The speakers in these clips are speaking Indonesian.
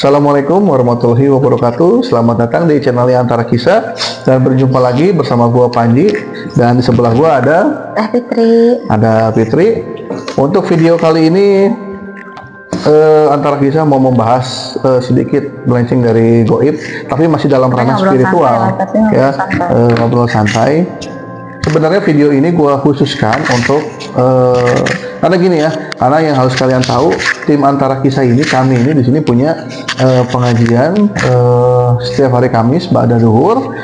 Assalamualaikum warahmatullahi wabarakatuh. Selamat datang di channel Antara Kisah dan berjumpa lagi bersama gua Panji dan di sebelah gua ada Fitri. Untuk video kali ini Antara Kisah mau membahas sedikit melenceng dari goib, tapi masih dalam ranah spiritual, ngobrol santai. Sebenarnya video ini gua khususkan untuk karena gini ya, karena yang harus kalian tahu, tim Antara Kisah ini, kami ini di sini punya pengajian setiap hari Kamis ba'da zuhur.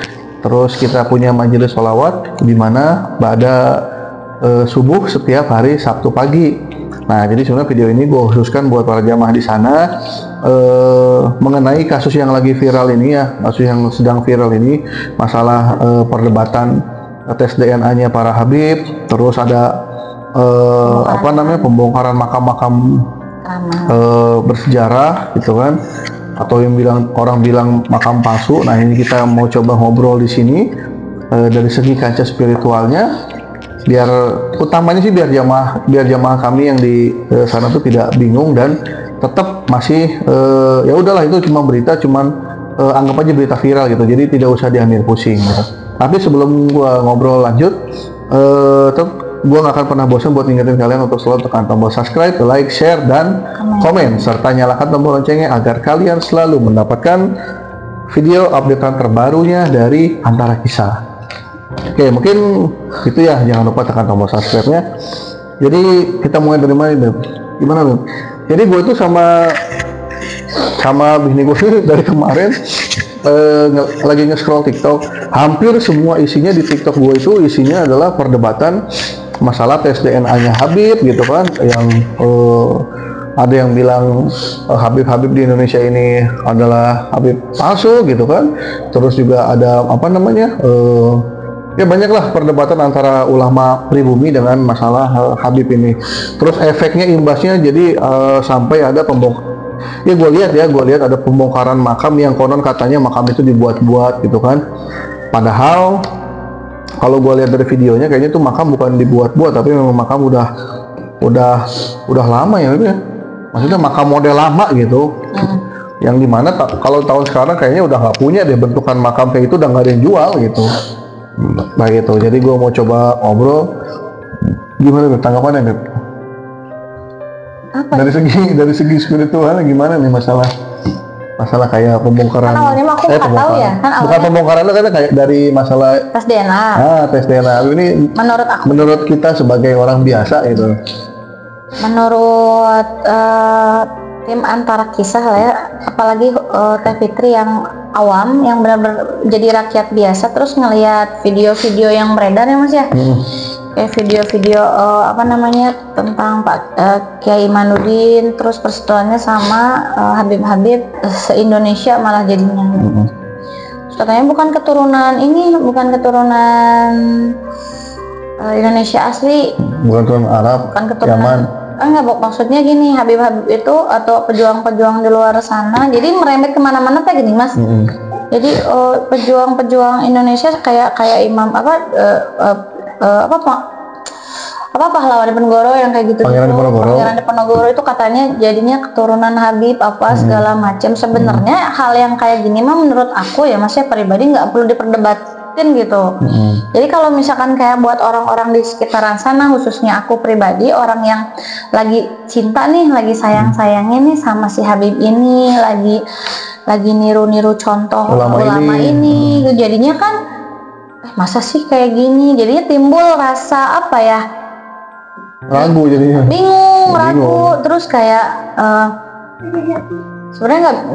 Terus kita punya majelis sholawat di mana ba'da subuh setiap hari Sabtu pagi. Nah, jadi sebenarnya video ini gue khususkan buat para jamaah di sana mengenai kasus yang lagi viral ini ya, kasus yang sedang viral ini, masalah perdebatan tes DNA-nya para Habib, terus ada pembongkaran makam-makam bersejarah gitu kan, atau yang orang bilang makam palsu. Nah, ini kita mau coba ngobrol di sini dari segi kaca spiritualnya, biar utamanya sih biar jamaah kami yang di sana tuh tidak bingung dan tetap masih ya udahlah, itu cuma berita, anggap aja berita viral gitu, jadi tidak usah diambil pusing gitu. Tapi sebelum gua ngobrol lanjut, gua nggak akan pernah bosan buat ngingetin kalian untuk selalu tekan tombol subscribe, like, share, dan komen, serta nyalakan tombol loncengnya agar kalian selalu mendapatkan video updatean terbarunya dari Antara Kisah. Oke, mungkin itu ya, jangan lupa tekan tombol subscribe-nya. Jadi kita mulai dari mana, Beb? Gimana, Beb? Jadi gue itu sama bini gue dari kemarin lagi nge-scroll TikTok. Hampir semua isinya di TikTok gue itu isinya adalah perdebatan masalah tes DNA-nya Habib gitu kan, yang ada yang bilang Habib di Indonesia ini adalah Habib palsu gitu kan. Terus juga ada ya banyaklah perdebatan antara ulama pribumi dengan masalah Habib ini. Terus efeknya, imbasnya jadi sampai ada ya gue lihat ada pembongkaran makam yang konon katanya makam itu dibuat-buat gitu kan. Padahal kalau gue lihat dari videonya kayaknya tuh makam bukan dibuat-buat, tapi memang makam udah lama ya, maksudnya makam model lama gitu. Yang dimana kalau tahun sekarang kayaknya udah nggak punya deh bentukan makam kayak itu, udah nggak ada yang jual gitu. Nah gitu, jadi gue mau coba ngobrol. Gimana Beb, tanggapannya Beb? Apa? Dari segi spiritual gimana nih masalah kayak pembongkaran? Kan awalnya mah aku nggak tahu ya. Bukan pembongkaran itu kan kayak dari masalah tes DNA. Tes DNA ini menurut kita sebagai orang biasa gitu. Menurut tim Antara Kisah lah ya, apalagi Teh Fitri yang awam, yang benar-benar jadi rakyat biasa, terus ngelihat video-video yang beredar ya Mas ya, kayak video-video tentang Pak Kiai Imanuddin, terus persetujuannya sama Habib-Habib se-Indonesia malah jadinya. Terus katanya bukan keturunan Indonesia asli, bukan keturunan Arab, bukan keturunan Yaman. Enggak, maksudnya gini, Habib-Habib itu atau pejuang-pejuang di luar sana, jadi merembet kemana-mana kayak gini Mas. Jadi pejuang-pejuang Indonesia kayak Imam pahlawan Diponegoro yang kayak gitu. Pangeran Diponegoro itu katanya jadinya keturunan Habib segala macam. Sebenarnya hal yang kayak gini mah menurut aku ya Mas ya pribadi nggak perlu diperdebatin gitu. Jadi kalau misalkan kayak buat orang-orang di sekitaran sana, khususnya aku pribadi, orang yang lagi cinta nih, lagi sayang-sayangnya nih sama si Habib ini, lagi niru-niru contoh ulama ini. Jadinya kan masa sih kayak gini, jadinya timbul rasa ragu, jadinya ragu, terus kayak sebenarnya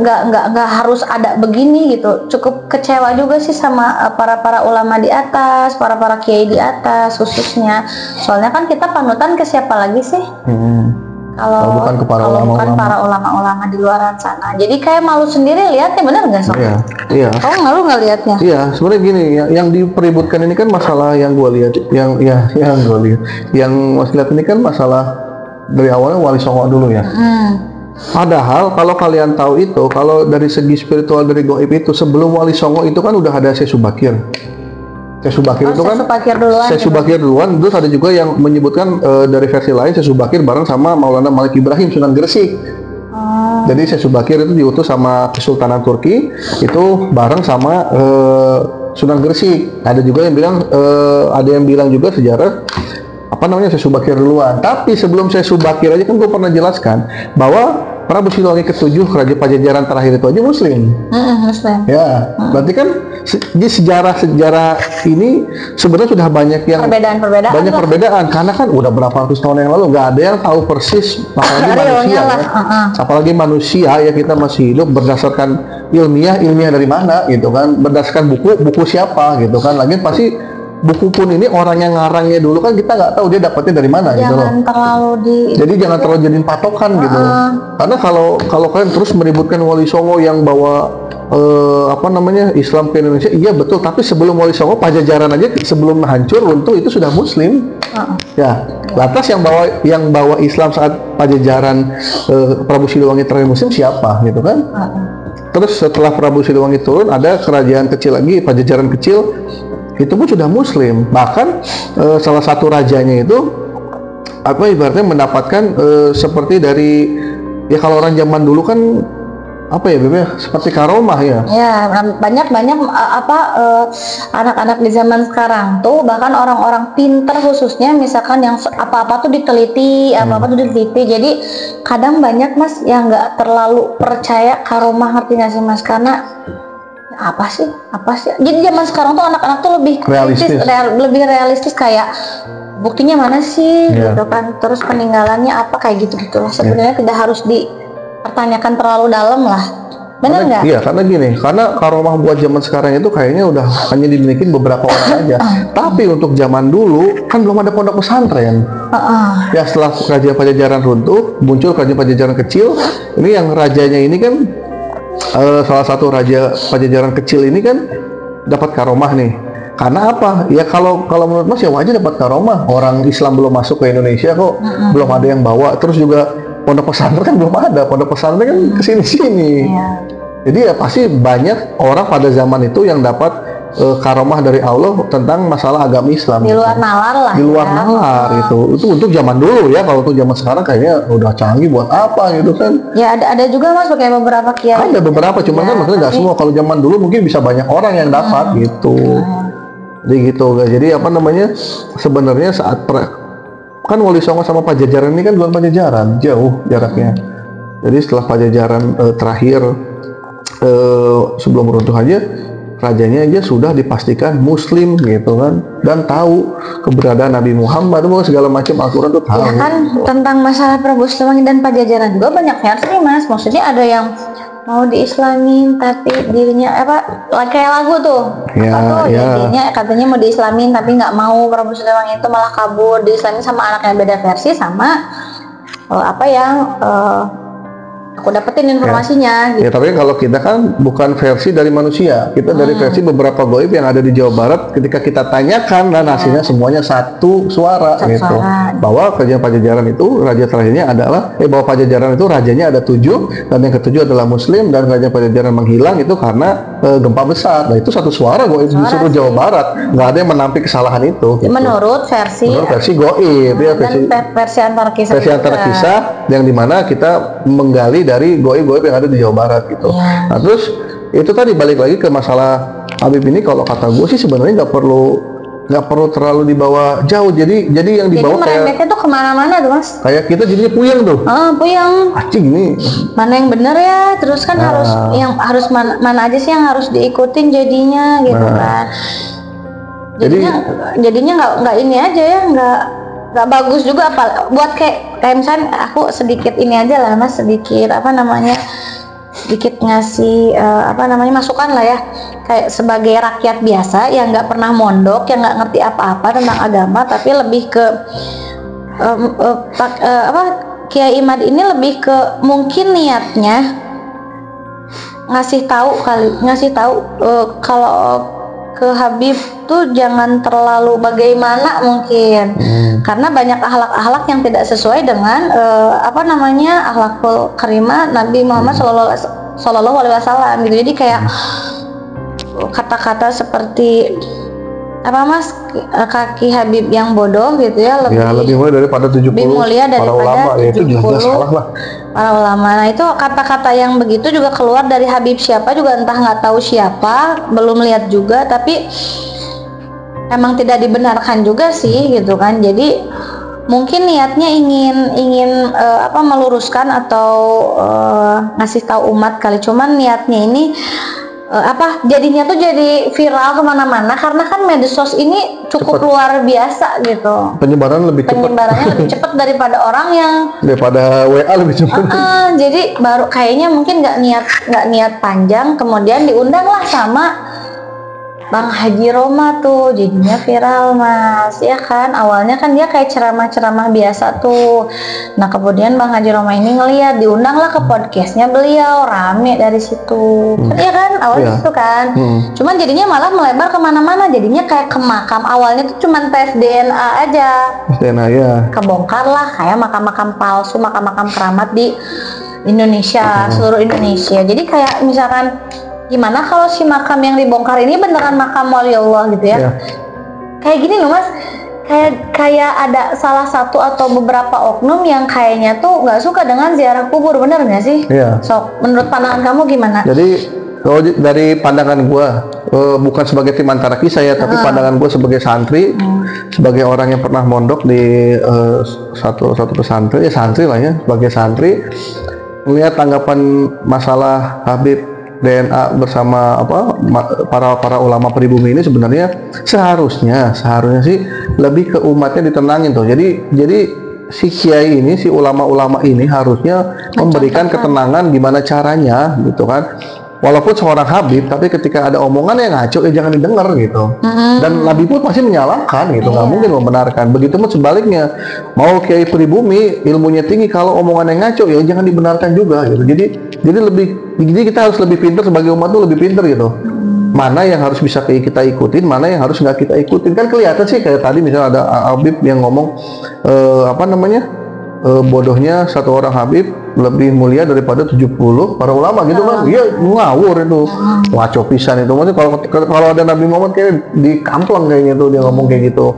nggak harus ada begini gitu. Cukup kecewa juga sih sama para ulama di atas, para kiai di atas khususnya. Soalnya kan kita panutan ke siapa lagi sih? Kalau bukan para ulama-ulama di luar sana. Jadi kayak malu sendiri lihatnya, bener nggak Sob? Iya. Kamu malu nggak lihatnya? Iya, sebenarnya gini, yang dipeributkan ini kan masalah yang gue lihat, yang Mas lihat ini kan masalah dari awalnya Wali Songo dulu ya. Padahal kalau kalian tahu itu, kalau dari segi spiritual dari goib itu, sebelum Wali Songo itu kan udah ada Syekh Subakir. Syekh Subakir duluan, terus ada juga yang menyebutkan dari versi lain Syekh Subakir bareng sama Maulana Malik Ibrahim Sunan Gresik. Jadi Syekh Subakir itu diutus sama Kesultanan Turki itu bareng sama Sunan Gresik. Ada juga yang bilang juga sejarah Syekh Subakir duluan. Tapi sebelum Syekh Subakir aja kan gue pernah jelaskan bahwa Prabu Siliwangi ke-7 Raja Pajajaran terakhir itu aja Muslim. Muslim. Ya, berarti kan di sejarah ini sebenarnya sudah banyak yang perbedaan karena kan udah berapa ratus tahun yang lalu nggak ada yang tahu persis apalagi manusia ya. Apalagi manusia ya, kita masih hidup berdasarkan ilmiah dari mana gitu kan, berdasarkan buku siapa gitu kan. Lagi pasti buku pun ini orang yang ngarangnya dulu kan kita nggak tahu dia dapatnya dari mana gitu loh. Jadi jangan terlalu jadiin patokan gitu. Karena kalau kalian terus meributkan Wali Songo yang bawa Islam ke Indonesia, iya betul. Tapi sebelum Wali Songo, Pajajaran aja sebelum hancur runtuh itu sudah Muslim. Ya, lantas yang bawa Islam saat Pajajaran Prabu Siliwangi terakhir Muslim siapa gitu kan? Terus setelah Prabu Siliwangi turun ada kerajaan kecil lagi, Pajajaran kecil. Itu pun sudah Muslim. Bahkan salah satu rajanya itu ibaratnya mendapatkan seperti dari ya kalau orang zaman dulu kan seperti karomah ya. Ya, banyak anak-anak di zaman sekarang tuh, bahkan orang-orang pintar khususnya misalkan yang apa-apa tuh diteliti, Jadi kadang banyak Mas yang nggak terlalu percaya karomah, ngerti nggak sih Mas? Karena apa sih? Jadi zaman sekarang tuh anak-anak tuh lebih realistis kayak buktinya mana sih gitu kan. Terus peninggalannya apa kayak gitu loh. Sebenarnya tidak harus dipertanyakan terlalu dalam lah. Benar nggak? Iya, karena karomah buat zaman sekarang itu kayaknya udah hanya dimiliki beberapa orang aja. Tapi untuk zaman dulu kan belum ada pondok pesantren. Ya setelah Kerajaan Pajajaran runtuh, muncul Kerajaan Pajajaran kecil. Ini yang rajanya ini kan salah satu raja Pajajaran kecil ini kan dapat karomah nih. Karena apa? Ya kalau menurut Mas ya wajar dapat karomah. Orang Islam belum masuk ke Indonesia kok, belum ada yang bawa. Terus juga pondok pesantren kan belum ada. Pondok pesantren kan kesini-sini. Jadi ya pasti banyak orang pada zaman itu yang dapat karomah dari Allah tentang masalah agama Islam. Di luar nalar lah. Di luar nalar itu untuk zaman dulu ya. Kalau untuk zaman sekarang kayaknya udah canggih buat apa gitu kan? Ya ada juga Mas kayak beberapa kiai. Ada beberapa, cuman kan maksudnya nggak semua. Kalau zaman dulu mungkin bisa banyak orang yang dapat gitu. Jadi gitu guys. Jadi sebenarnya saat kan Wali Songo sama Pajajaran ini kan bukan Pajajaran, jauh jaraknya. Jadi setelah Pajajaran terakhir sebelum runtuh aja, rajanya aja sudah dipastikan Muslim gitu kan, dan tahu keberadaan Nabi Muhammad, segala macam Al-Quran tuh tahu. Ya kan tentang masalah Prabu Siliwangi dan Pajajaran juga banyak versi Mas. Maksudnya ada yang mau diislamin tapi dirinya kayak lagu tuh. Dirinya katanya mau diislamin tapi nggak mau, Prabu Siliwangi itu malah kabur, diislamin sama anaknya. Beda versi sama aku dapetin informasinya gitu. Ya tapi kalau kita kan bukan versi dari manusia, kita dari versi beberapa goib yang ada di Jawa Barat. Ketika kita tanyakan dan hasilnya semuanya satu suara gitu. Bahwa Kerajaan Pajajaran itu raja terakhirnya adalah bahwa Pajajaran itu rajanya ada 7 dan yang ke-7 adalah Muslim, dan Kerajaan Pajajaran menghilang itu karena gempa besar. Nah itu satu suara goib di seluruh Jawa Barat, nggak ada yang menampik kesalahan itu. Gitu. Menurut versi goib ya, versi antara kisah. Versi antara kisah yang dimana kita menggali dari goib-goib yang ada di Jawa Barat gitu. Nah terus itu tadi balik lagi ke masalah Habib ini, kalau kata gue sih sebenarnya nggak perlu terlalu dibawa jauh. Jadi yang dibawa merembetnya tuh kemana-mana tuh Mas. Kayak kita jadinya puyeng tuh. Puyeng. Acing nih. Mana yang benar ya? Terus kan harus mana aja sih yang harus diikutin jadinya gitu kan. Jadinya nggak ini aja ya, nggak bagus juga buat kayak misalnya aku sedikit ini aja lah Mas, sedikit sedikit ngasih masukan lah ya, kayak sebagai rakyat biasa yang nggak pernah mondok, yang nggak ngerti apa-apa tentang agama, tapi lebih ke Kiai Imad ini lebih ke mungkin niatnya ngasih tahu kalau ke Habib tuh jangan terlalu bagaimana mungkin, karena banyak akhlak-akhlak yang tidak sesuai dengan akhlakul karimah Nabi Muhammad Sallallahu Alaihi Wasallam gitu. Jadi kayak kata-kata seperti apa Mas, kaki Habib yang bodoh gitu ya, lebih mulia daripada 70 lebih mulia para daripada ulama, ya itu 70 jelas salah lah. para ulama. Nah itu kata-kata yang begitu juga keluar dari Habib siapa juga, entah nggak tahu siapa, belum lihat juga, tapi emang tidak dibenarkan juga sih gitu kan. Jadi mungkin niatnya ingin meluruskan atau ngasih tahu umat kali, cuman niatnya ini jadinya tuh jadi viral kemana-mana karena kan medsos ini cukup luar biasa gitu. Penyebarannya lebih cepat daripada orang yang daripada WA lebih cepat. Jadi baru kayaknya mungkin nggak niat panjang, kemudian diundanglah sama Bang Haji Roma tuh, jadinya viral Mas, ya kan. Awalnya kan dia kayak ceramah-ceramah biasa tuh. Nah kemudian Bang Haji Roma ini ngeliat, diundanglah ke podcastnya beliau, rame dari situ. Iya kan, awalnya situ kan. Cuman jadinya malah melebar kemana-mana, jadinya kayak ke makam. Awalnya tuh cuman tes DNA aja. DNA ya. Kebongkar lah kayak makam-makam palsu, makam-makam keramat di Indonesia, seluruh Indonesia. Jadi kayak misalkan, gimana kalau si makam yang dibongkar ini beneran makam wali Allah gitu ya? Kayak gini loh Mas, kayak ada salah satu atau beberapa oknum yang kayaknya tuh nggak suka dengan ziarah kubur, bener nggak sih? Iya. Sok, menurut pandangan kamu gimana? Jadi kalau dari pandangan gua, bukan sebagai tim antara kisah ya, tapi pandangan gua sebagai santri, sebagai orang yang pernah mondok di satu pesantren, ya santri lah ya, sebagai santri, melihat tanggapan masalah Habib DNA bersama para ulama pribumi ini, sebenarnya seharusnya sih lebih ke umatnya ditenangin tuh. Jadi si kiai ini, si ulama-ulama ini harusnya memberikan ketenangan gimana caranya gitu kan. Walaupun seorang Habib, tapi ketika ada omongan yang ngaco ya jangan didengar gitu. Dan Nabi pun pasti menyalahkan gitu, nggak mungkin membenarkan. Begitu pun sebaliknya, mau kiai pribumi ilmunya tinggi, kalau omongan yang ngaco ya jangan dibenarkan juga gitu. Jadi kita harus lebih pintar, sebagai umat tuh lebih pintar gitu. Mana yang harus bisa kita ikutin, mana yang harus nggak kita ikutin. Kan kelihatan sih kayak tadi misalnya ada Habib yang ngomong bodohnya satu orang Habib lebih mulia daripada 70 para ulama gitu kan. Iya, ngawur itu. Ngaco pisan itu. Maksudnya kalau ada Nabi Muhammad kayak di kamplang kayaknya tuh dia ngomong kayak gitu.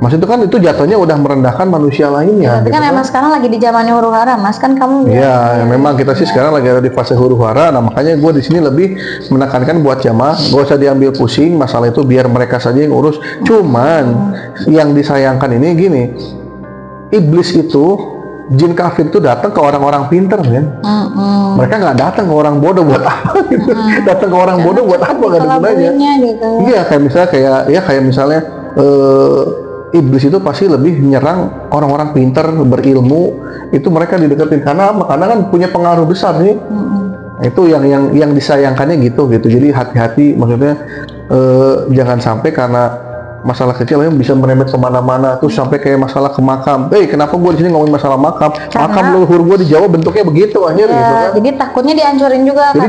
Maksud itu kan itu jatuhnya udah merendahkan manusia lainnya. Tapi gitu kan emang sekarang lagi di zamannya huru hara Mas, kan kamu. Iya, memang kita sih sekarang lagi ada di fase huru hara. Nah makanya gue di sini lebih menekankan buat jamaah, gak usah diambil pusing masalah itu, biar mereka saja yang urus. Cuman yang disayangkan ini gini, iblis itu, jin kafir itu datang ke orang-orang pintar kan. Mereka nggak datang ke orang bodoh buat apa gitu. Datang ke orang bodoh buat apa, nggak ada gunanya gitu. Iya, kayak misalnya iblis itu pasti lebih menyerang orang-orang pintar, berilmu. Itu mereka dideketin karena kan punya pengaruh besar nih. Itu yang disayangkannya gitu. Jadi hati-hati, maksudnya jangan sampai karena masalah kecil yang bisa merembet kemana-mana, tuh sampai kayak masalah ke makam. Kenapa gue di sini ngomongin masalah makam? Makam leluhur gue di Jawa bentuknya begitu anjir gitu kan. Jadi takutnya dihancurin juga. Jadi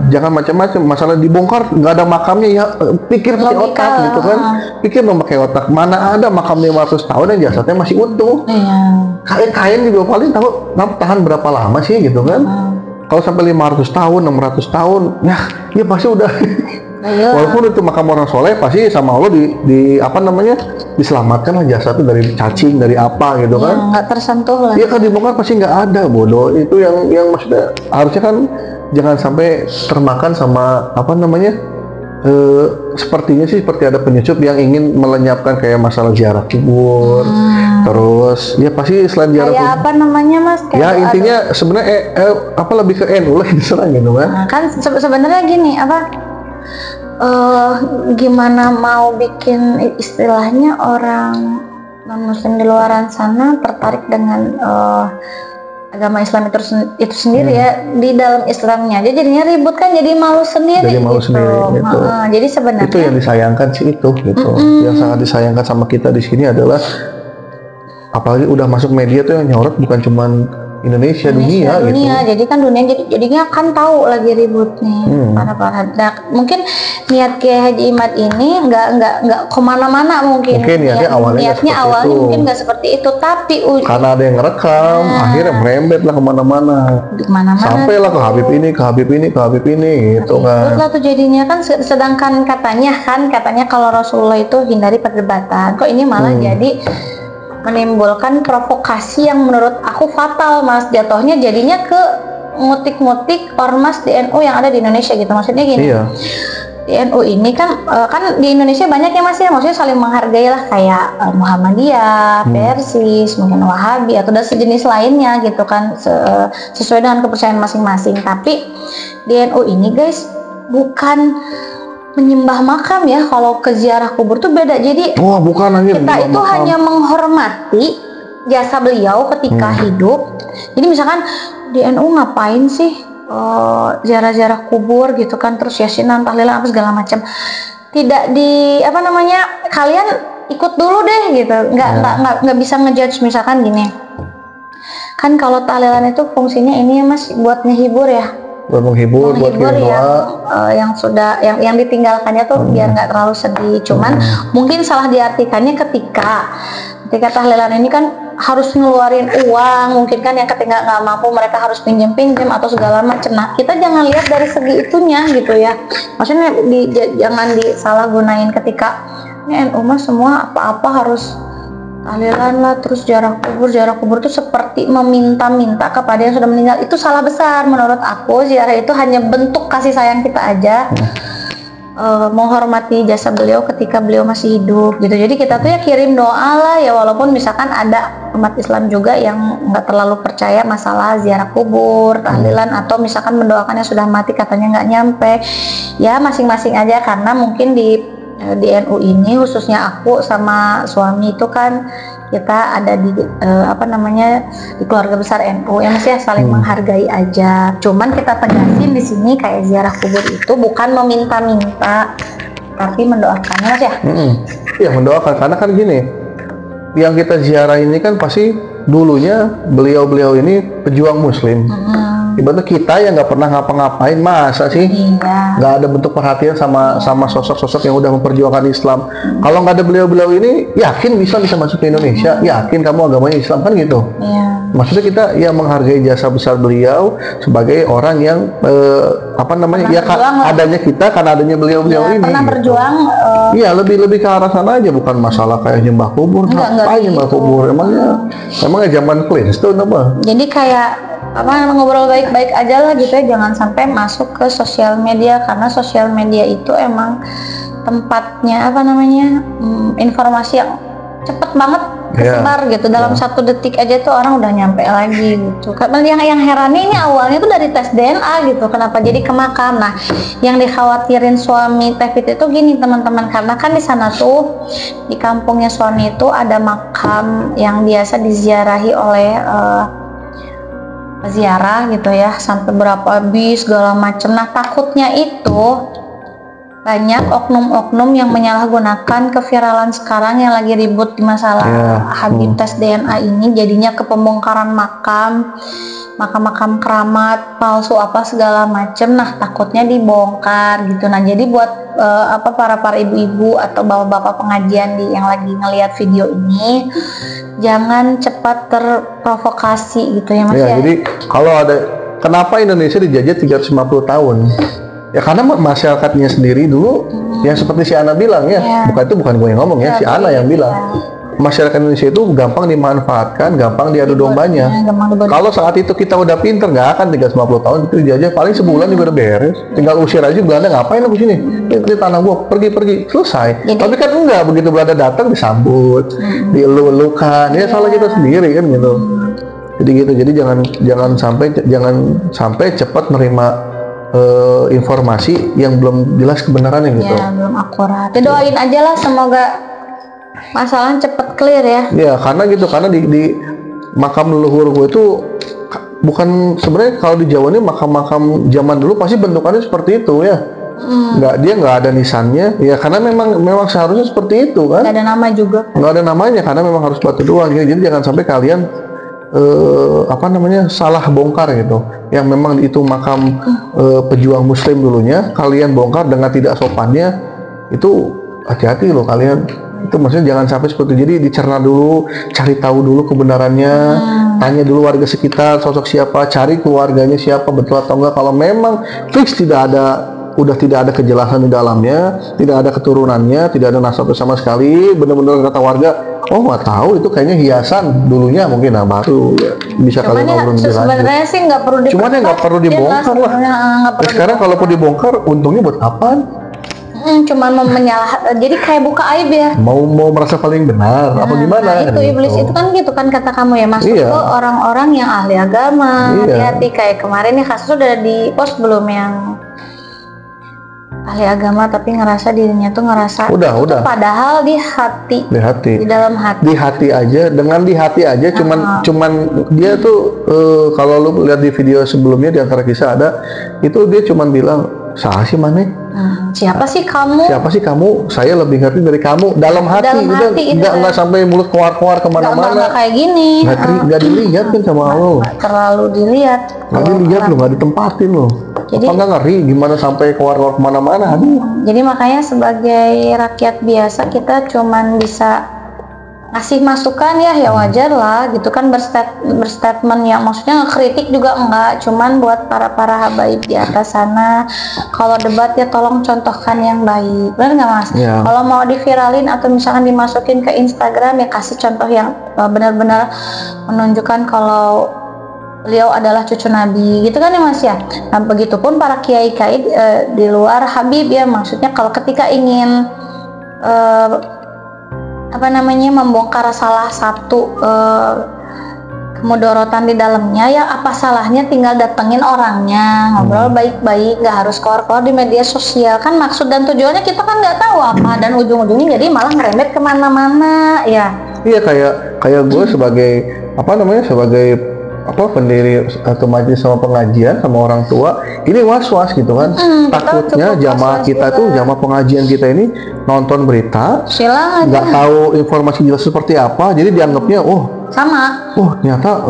jangan macam-macam. Masalah dibongkar nggak ada makamnya ya, pikir pakai otak gitu kan. Pikir memakai otak. Mana ada makam 500 tahun yang jasadnya masih utuh. Kain juga paling tahan berapa lama sih gitu kan. Kalau sampai 500 tahun, 600 tahun, ya pasti udah. Walaupun itu makam orang soleh, pasti sama Allah diselamatkan lah jasadnya dari cacing, dari apa gitu kan. Nggak tersentuh lah. Iya kan, dibongkar pasti nggak ada, bodoh. Itu yang maksudnya harusnya kan jangan sampai termakan sama sepertinya sih seperti ada penyusup yang ingin melenyapkan kayak masalah ziarah kubur. Terus ya pasti selain ziarah kubur. Kayak apa namanya Mas? Ya intinya sebenarnya lebih ke NU lah diserang gitu kan. Kan sebenarnya gini gimana mau bikin istilahnya orang non-muslim di luaran sana tertarik dengan agama Islam itu sendiri ya, di dalam Islamnya aja jadinya ribut kan, jadi malu sendiri. Gitu. Jadi sebenarnya itu yang disayangkan sih itu gitu. Yang sangat disayangkan sama kita di sini adalah apalagi udah masuk media tuh yang nyorot bukan cuman Indonesia dunia gitu. Jadi kan dunia jadinya kan tahu lagi ribut nih para. Nah, mungkin niat Kiai Haji Imad ini nggak kemana-mana mungkin niatnya awalnya mungkin nggak seperti itu, tapi karena ada yang ngerekam akhirnya merembet lah kemana-mana sampailah ke Habib ini gitu kan. Lah tuh jadinya kan, sedangkan katanya kalau Rasulullah itu hindari perdebatan, kok ini malah jadi menimbulkan provokasi yang menurut aku fatal, Mas. Jatuhnya jadinya ke ngutik-ngutik ormas di NU yang ada di Indonesia gitu. Maksudnya gini, di NU ini kan di Indonesia banyak ya Mas ya, maksudnya saling menghargai lah, kayak Muhammadiyah, Persis, mungkin Wahabi atau dan sejenis lainnya gitu kan, sesuai dengan kepercayaan masing-masing. Tapi di NU ini guys bukan menyembah makam ya. Kalau ke ziarah kubur tuh beda. Jadi bukan kita itu hanya menghormati jasa beliau ketika hidup. Jadi misalkan di NU ngapain sih ziarah-ziarah kubur gitu kan, terus yasinan, tahlilan apa segala macam. Tidak kalian ikut dulu deh gitu. Nggak bisa ngejudge. Misalkan gini, kan kalau tahlilan itu fungsinya ini ya Mas, buat ngehibur ya, buat menghibur buat doa yang ditinggalkannya tuh biar nggak terlalu sedih. Cuman mungkin salah diartikannya ketika tahlilan ini kan harus ngeluarin uang, mungkin kan yang ketika nggak mampu mereka harus pinjam atau segala macam. Nah, kita jangan lihat dari segi itunya gitu ya, maksudnya jangan disalahgunain ketika ini NU mah semua apa-apa harus tahlilan lah, terus ziarah kubur itu seperti meminta-minta kepada yang sudah meninggal. Itu salah besar menurut aku. Ziarah itu hanya bentuk kasih sayang kita aja, menghormati jasa beliau ketika beliau masih hidup gitu. Jadi kita tuh ya kirim doa lah ya, walaupun misalkan ada umat Islam juga yang nggak terlalu percaya masalah ziarah kubur, tahlilan, atau misalkan mendoakan yang sudah mati katanya nggak nyampe. Ya masing-masing aja, karena mungkin di NU ini khususnya aku sama suami itu kan kita ada di di keluarga besar NU ya Mas ya, saling menghargai aja. Cuman kita tegasin di sini kayak ziarah kubur itu bukan meminta-minta, tapi mendoakan Mas ya. Iya, mendoakan, karena kan gini, yang kita ziarah ini kan pasti dulunya beliau ini pejuang muslim. Ibaratnya kita yang nggak pernah ngapa-ngapain, masa sih nggak ada bentuk perhatian sama sosok-sosok yang udah memperjuangkan Islam. Kalau nggak ada beliau ini, yakin bisa masuk ke Indonesia, yakin kamu agamanya Islam kan gitu. Maksudnya kita ya menghargai jasa besar beliau sebagai orang yang adanya kita karena adanya beliau ini pernah gitu. Berjuang. Iya, lebih ke arah sana aja, bukan masalah kayak nyembah kubur. Ngapain nyembah kubur? Emangnya zaman Flintstone apa? Jadi kayak ngobrol baik-baik aja lah gitu ya, jangan sampai masuk ke sosial media, karena sosial media itu emang tempatnya informasi yang cepet banget kesebar gitu, dalam 1 detik aja tuh orang udah nyampe lagi gitu. Karena yang herannya ini awalnya tuh dari tes DNA gitu, kenapa jadi ke makam. Nah, yang dikhawatirin suami Tevit itu gini teman-teman, karena kan di sana tuh di kampungnya suami itu ada makam yang biasa diziarahi oleh ziarah gitu ya, sampai berapa bis segala macam. Nah, takutnya itu banyak oknum-oknum yang menyalahgunakan keviralan sekarang yang lagi ribut di masalah Habib tes DNA ini, jadinya ke pembongkaran makam keramat palsu apa segala macam. Nah, takutnya dibongkar gitu. Nah, jadi buat para ibu-ibu atau bapak-bapak pengajian yang lagi ngelihat video ini, jangan cepat terprovokasi gitu ya Mas ya. Jadi kalau kenapa Indonesia dijajah 350 tahun? Ya karena masyarakatnya sendiri dulu yang seperti si Ana bilang ya, bukan gue yang ngomong ya, si Ana yang bilang. Masyarakat Indonesia itu gampang dimanfaatkan, gampang diadu dombanya. Kalau saat itu kita udah pinter, nggak akan 350 tahun itu dijajah, paling sebulan juga udah beres. Tinggal usir aja Belanda, ngapain aku sini? Di tanah gua, pergi, selesai. Tapi kan enggak, begitu Belanda datang disambut, dielu-elukan, ya salah kita sendiri kan gitu. Jadi gitu, jadi jangan sampai cepat menerima informasi yang belum jelas kebenarannya gitu. Ya, belum akurat. Doain aja lah, semoga masalahnya cepet clear ya. Ya, karena di makam leluhur gue itu bukan, sebenarnya kalau di Jawa ini makam-makam zaman dulu pasti bentukannya seperti itu ya. Dia nggak ada nisannya ya, karena memang seharusnya seperti itu kan. Nggak ada nama juga. Nggak ada namanya karena memang harus batu doang. Jadi jangan sampai kalian apa namanya, salah bongkar gitu, yang memang itu makam pejuang muslim dulunya, kalian bongkar dengan tidak sopannya, itu hati-hati loh kalian. Itu maksudnya jangan sampai seperti itu. Jadi dicerna dulu, cari tahu dulu kebenarannya, tanya dulu warga sekitar, sosok siapa, cari keluarganya siapa, betul atau enggak. Kalau memang fix udah tidak ada kejelasan di dalamnya, tidak ada keturunannya, tidak ada nasab sama sekali, benar-benar kata warga, oh nggak tahu itu kayaknya hiasan dulunya mungkin, nah baru ya, bisa kalian ngobrol lebih lanjut. Sebenarnya sih nggak perlu Cuman ya nggak perlu dibongkar lah. Nah, sekarang kalaupun dibongkar, untungnya buat apaan? Cuman mau jadi kayak buka aib ya. Mau merasa paling benar, apa gimana? Nah, itu iblis itu kan gitu kan kata kamu ya, masuk Iya. ke orang-orang yang ahli agama. Iya. Hati-hati, kayak kemarin nih kasus udah di post belum yang ahli agama tapi ngerasa dirinya tuh ngerasa Udah. padahal di hati, di dalam hati. Di hati aja, dengan di hati aja, cuman dia tuh kalau lu lihat di video sebelumnya di antara kisah ada, itu dia cuman bilang, "Salah sih Mane? Siapa sih kamu? Siapa sih kamu? Saya lebih ngerti dari kamu." Dalam hati, Dalam hati itu nggak sampai mulut keluar kemana-mana. Nggak kayak gini. Nggak dilihat kan sama lo. Terlalu dilihat. Nggak dilihat lo, nggak ditempatin lo. Jadi, apa nggak ngeri gimana sampai keluar kemana-mana? Jadi makanya sebagai rakyat biasa kita cuman bisa ngasih masukan ya wajar lah gitu kan, berstatement yang maksudnya ngekritik juga enggak, cuman buat para habaib di atas sana, kalau debat ya tolong contohkan yang baik, benar nggak Mas? Ya. Kalau mau diviralin atau misalkan dimasukin ke Instagram ya kasih contoh yang benar-benar menunjukkan kalau beliau adalah cucu Nabi gitu kan ya Mas ya. Nah begitupun para kiai-kiai di luar Habib ya, maksudnya kalau ketika ingin membongkar salah satu kemudorotan di dalamnya, ya apa salahnya tinggal datengin orangnya, ngobrol baik-baik, nggak harus keluar-keluar di media sosial kan. Maksud dan tujuannya kita kan nggak tahu apa, dan ujung-ujungnya jadi malah ngerembet kemana-mana ya. Iya, kayak gue sebagai sebagai pendiri atau majelis sama pengajian sama orang tua, ini was-was gitu kan. Takutnya jamaah kita tuh, jamaah pengajian kita ini nonton berita, nggak tahu informasi jelas seperti apa, jadi dianggapnya ternyata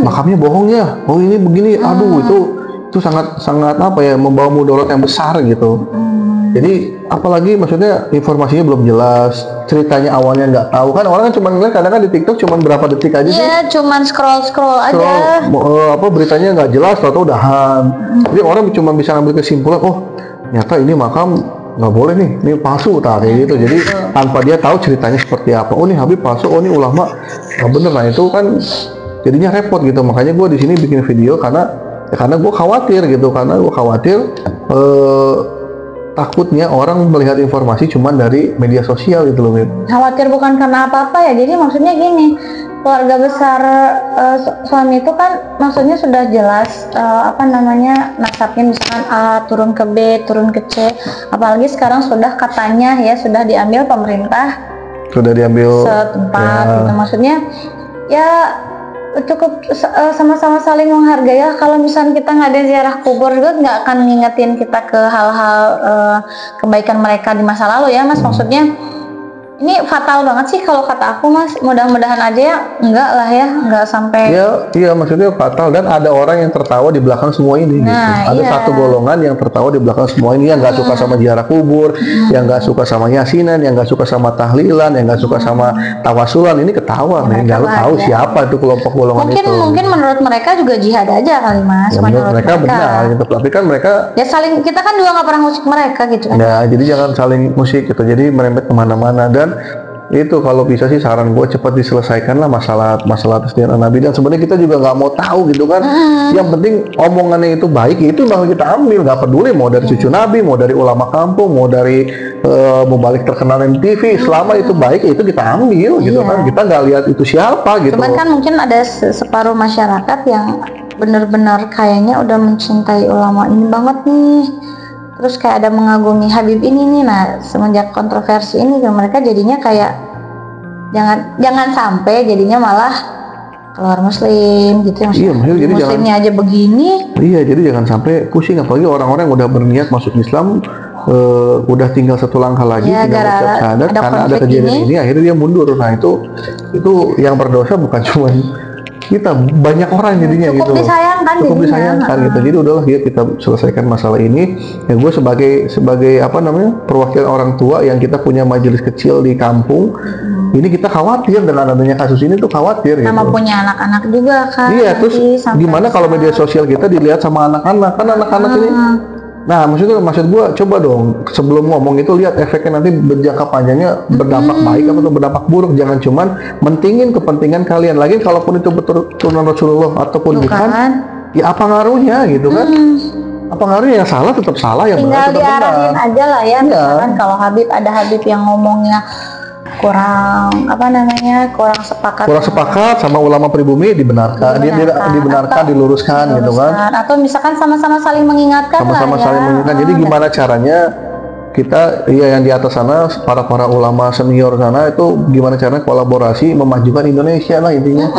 makamnya bohong ya, oh ini begini, aduh itu sangat membawa mudarat yang besar gitu. Jadi apalagi maksudnya informasinya belum jelas, ceritanya awalnya nggak tahu kan, orang kan cuma ngeliat kadang kan di TikTok cuma berapa detik aja sih. Iya, cuma scroll aja. Beritanya nggak jelas, tahu udahan. Jadi orang cuma bisa ambil kesimpulan, oh ternyata ini makam nggak boleh nih, ini palsu kayak gitu. Jadi tanpa dia tahu ceritanya seperti apa. Oh ini Habib palsu, oh ini ulama nggak bener. Nah itu kan jadinya repot gitu. Makanya gue di sini bikin video karena gue khawatir gitu, takutnya orang melihat informasi cuma dari media sosial gitu loh, Beb. Khawatir bukan karena apa-apa ya. Jadi maksudnya gini, keluarga besar suami itu kan maksudnya sudah jelas nasabnya, misalkan A turun ke B, turun ke C. Apalagi sekarang sudah katanya ya sudah diambil pemerintah, sudah diambil setempat gitu. Maksudnya ya cukup sama-sama saling menghargai ya. Kalau misalnya kita nggak ada ziarah kubur juga nggak akan ngingetin kita ke hal-hal kebaikan mereka di masa lalu ya Mas. Maksudnya ini fatal banget sih kalau kata aku Mas. Mudah-mudahan aja ya enggak lah ya, nggak sampai. Iya maksudnya fatal, dan ada orang yang tertawa di belakang semua ini gitu. Ada satu golongan yang tertawa di belakang semua ini, yang nggak suka sama ziarah kubur, yang nggak suka sama yasinan, yang nggak suka sama tahlilan, yang nggak suka sama tawasulan. Ini ketawa nih, nggak tahu siapa itu kelompok golongan itu. Mungkin menurut mereka juga jihad aja kali Mas. Ya, menurut mereka benar gitu, tapi kan mereka ya saling, kita kan juga nggak pernah musik mereka gitu kan. Ya jadi jangan saling musik gitu, jadi merembet kemana-mana. Dan itu kalau bisa sih saran gue cepat diselesaikan lah masalah tes DNA Nabi. Dan sebenarnya kita juga nggak mau tahu gitu kan. Yang penting omongannya itu baik, itu bakal kita ambil, nggak peduli mau dari cucu Nabi, mau dari ulama kampung, mau dari mubalik terkenal MTV, selama itu baik itu kita ambil gitu kan. Kita nggak lihat itu siapa gitu. Cuman kan mungkin ada separuh masyarakat yang benar-benar kayaknya udah mencintai ulama ini banget nih, terus kayak ada mengagumi Habib ini nih. Nah semenjak kontroversi ini mereka jadinya kayak jangan sampai jadinya malah keluar muslim gitu ya. Iya, jadi muslimnya aja begini. Iya, jadi jangan sampai pusing, apalagi orang-orang yang udah berniat masuk Islam, udah tinggal satu langkah lagi, tinggal ucap syahadat, karena ada kejadian ini akhirnya dia mundur. Nah itu yang berdosa bukan cuma kita banyak orang jadinya cukup gitu loh. disayangkan Cukup jadinya. disayangkan gitu. Jadi udahlah ya kita selesaikan masalah ini. Ya gue sebagai apa namanya perwakilan orang tua yang kita punya majelis kecil di kampung. Ini kita khawatir dengan adanya kasus ini tuh khawatir Sama gitu. punya anak-anak juga kan. Iya, nanti terus sampai gimana kalau media sosial kita dilihat sama anak-anak? Kan anak-anak ini. Nah, maksud gua coba dong sebelum ngomong itu lihat efeknya nanti berjangka panjangnya berdampak baik atau berdampak buruk. Jangan cuman mentingin kepentingan kalian. Lagi kalaupun itu betul turunan Rasulullah ataupun bukan, ya apa ngaruhnya gitu kan? Apa ngaruhnya? Yang salah tetap salah, yang benar tinggal tetap benar. diarahin aja lah ya. Iya. Misalkan kalau ada Habib yang ngomongnya kurang kurang sepakat sama ulama pribumi dibenarkan, diluruskan gitu kan. atau misalkan sama-sama saling mengingatkan Sama-sama lah ya. saling mengingatkan. Jadi gimana caranya kita yang di atas sana para ulama senior sana itu gimana caranya kolaborasi memajukan Indonesia lah intinya.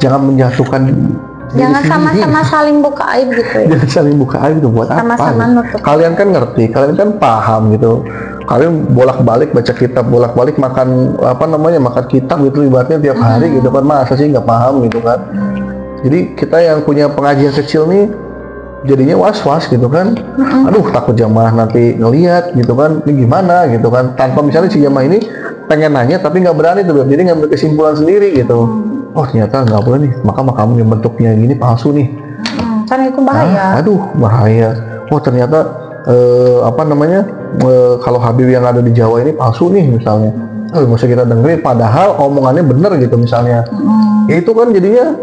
Jangan menjatuhkan diri Jangan sendiri. sama-sama saling buka aib gitu ya. Jangan saling buka aib itu buat Sama-sama apa? nutup. Kalian kan ngerti, kalian kan paham gitu. Kalian bolak-balik baca kitab, bolak-balik makan makan kitab gitu ibaratnya tiap hari gitu kan. Masa sih nggak paham gitu kan? Jadi kita yang punya pengajian kecil nih jadinya was-was gitu kan. Aduh, takut jamaah nanti ngelihat gitu kan. Ini gimana gitu kan. Tanpa misalnya si jamaah ini pengen nanya tapi nggak berani tuh. Jadi ngambil kesimpulan sendiri gitu. Oh, ternyata nggak boleh nih. Maka makam yang bentuknya gini palsu nih. Kan itu bahaya. Aduh, bahaya. Oh, ternyata kalau Habib yang ada di Jawa ini palsu nih misalnya. Nggak usah kita dengerin padahal omongannya bener gitu misalnya. Ya itu kan jadinya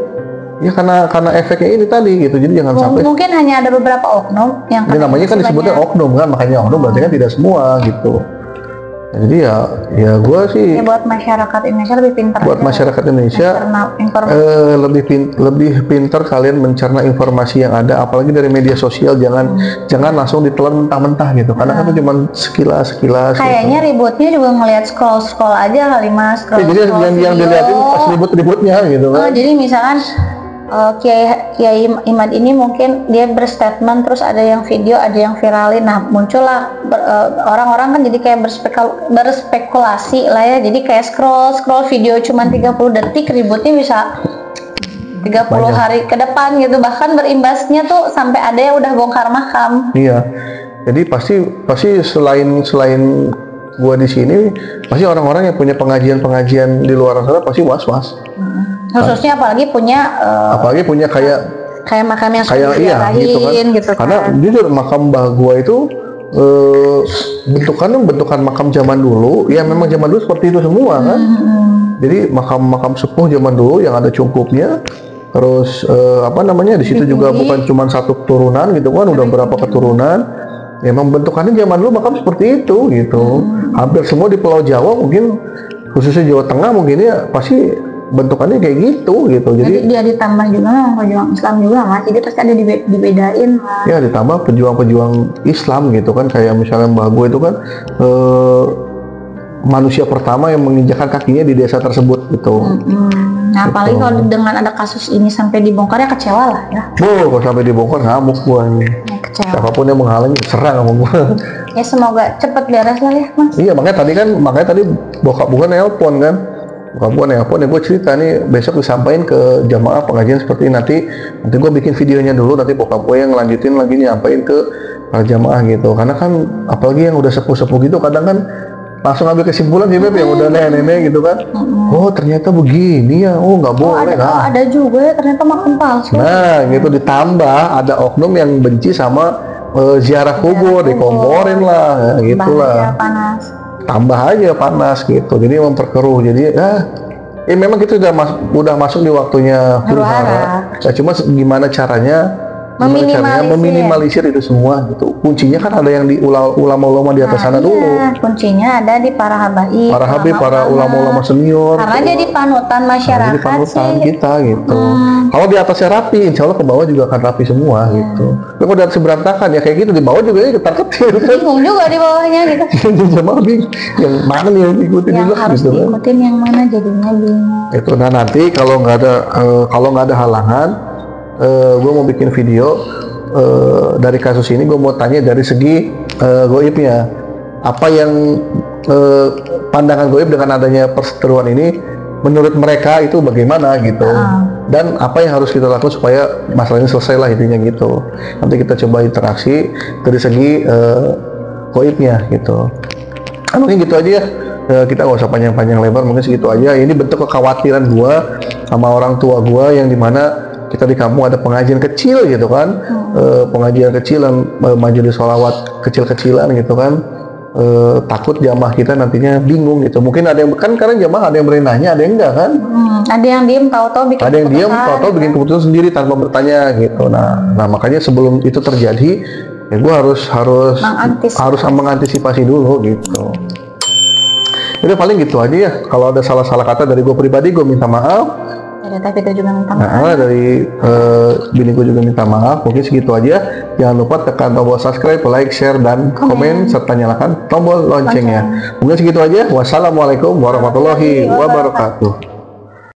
ya karena efeknya ini tadi gitu. Jadi jangan sampai Mungkin hanya ada beberapa oknum yang ini namanya kan disebutnya oknum kan, makanya oknum berarti kan tidak semua gitu. Nah, jadi ya gue sih ya buat masyarakat Indonesia lebih pintar. buat masyarakat Indonesia lebih pintar kalian mencerna informasi yang ada, apalagi dari media sosial. Jangan langsung ditelan mentah-mentah gitu, karena kan itu cuma sekilas Kayaknya ributnya juga ngelihat scroll aja kali Mas. jadi yang dilihatin pas ribut-ributnya gitu kan. Jadi misalkan Kiai Imad ini mungkin dia berstatement terus ada yang video, ada yang viralin. Nah, muncullah orang-orang kan jadi kayak berspekulasi lah ya. Jadi kayak scroll video cuma 30 detik ributnya bisa 30 Banyak. hari ke depan gitu. Bahkan berimbasnya tuh sampai ada yang udah bongkar makam. Iya. Jadi pasti selain gua di sini, pasti orang-orang yang punya pengajian di luar sana pasti was-was. Khususnya apalagi punya kayak makam yang sudah diarahin gitu kan. Karena jujur makam mbah gua itu bentukan makam zaman dulu, ya memang zaman dulu seperti itu semua kan. Jadi makam sepuh zaman dulu yang ada cungkupnya, terus di situ juga bukan cuma satu keturunan gitu kan, udah berapa keturunan. Ya, memang bentukannya zaman dulu makam seperti itu gitu. Hampir semua di Pulau Jawa mungkin, khususnya Jawa Tengah mungkin ya pasti bentukannya kayak gitu. Jadi dia ditambah juga memang pejuang Islam juga Mas, jadi pasti ada dibedain lah. Ya ditambah pejuang Islam gitu kan, kayak misalnya mbah gue itu kan manusia pertama yang menginjakkan kakinya di desa tersebut gitu. Nah, apalagi kalau dengan ada kasus ini sampai dibongkar ya kecewa lah ya. Kalau sampai dibongkar ngamuk gue nih. Kecewa. Siapapun yang menghalangi serang sama gue. Ya semoga cepet beres lah ya Mas. Iya, makanya tadi bokap gue nelpon kan. Ya gue cerita nih besok disampaikan ke jamaah pengajian seperti ini. Nanti gue bikin videonya dulu, nanti bokap gue yang lanjutin lagi nyampein ke para jamaah gitu. Karena kan apalagi yang udah sepuh-sepuh gitu kadang kan langsung ambil kesimpulan sih Beb, yang udah nenek-nenek gitu kan. Oh ternyata begini ya, nggak boleh kan. Ada juga ya ternyata makam palsu. Nah gitu, ditambah ada oknum yang benci sama ziarah kubur, dikomporin lah, gitulah. Panas. Tambah aja panas gitu, jadi memperkeruh. Jadi memang kita udah masuk di waktunya huru hara. Nah, cuma gimana caranya meminimalisir itu semua gitu. Kuncinya kan ada yang di ulama-ulama di atas sana dulu. Kuncinya ada di para habaib, para ulama-ulama senior. Karena jadi panutan masyarakat jadi panutan sih. kita gitu. Kalau di atasnya rapi, insya Allah ke bawah juga akan rapi semua gitu. Tapi kalau di atas berantakan ya kayak gitu, di bawah juga ya ketar-ketir. Bingung juga di bawahnya gitu. Jamaah bingung, yang mana nih yang diikutin yang juga harus gitu kan. diikutin yang mana jadinya bingung. Itu nah nanti kalau nggak ada halangan, gue mau bikin video dari kasus ini. Gue mau tanya dari segi goibnya, apa yang pandangan goib dengan adanya perseteruan ini, menurut mereka itu bagaimana gitu, dan apa yang harus kita lakukan supaya masalah ini selesai lah intinya gitu. Nanti kita coba interaksi dari segi goibnya gitu. Mungkin gitu aja ya. Kita nggak usah panjang-panjang lebar, mungkin segitu aja. Ini bentuk kekhawatiran gua sama orang tua gua yang dimana kita di kampung ada pengajian kecil gitu kan, pengajian kecilan, majelis sholawat kecil-kecilan gitu kan. Takut jamaah kita nantinya bingung gitu. Mungkin ada yang kan, karena jamaah ada yang berani, ada yang enggak kan. Ada yang diem tahu-tahu bikin ada yang diam tahu-tahu bikin keputusan sendiri tanpa bertanya gitu. Nah makanya sebelum itu terjadi ya gue harus mengantisipasi dulu gitu. Udah paling gitu aja ya. Kalau ada salah-salah kata dari gue pribadi, gue minta maaf. Tapi kita juga minta maaf. Dari bini gue juga minta maaf. Mungkin segitu aja. Jangan lupa tekan tombol subscribe, like, share, dan komen serta nyalakan tombol loncengnya. Mungkin segitu aja. Wassalamualaikum warahmatullahi wabarakatuh.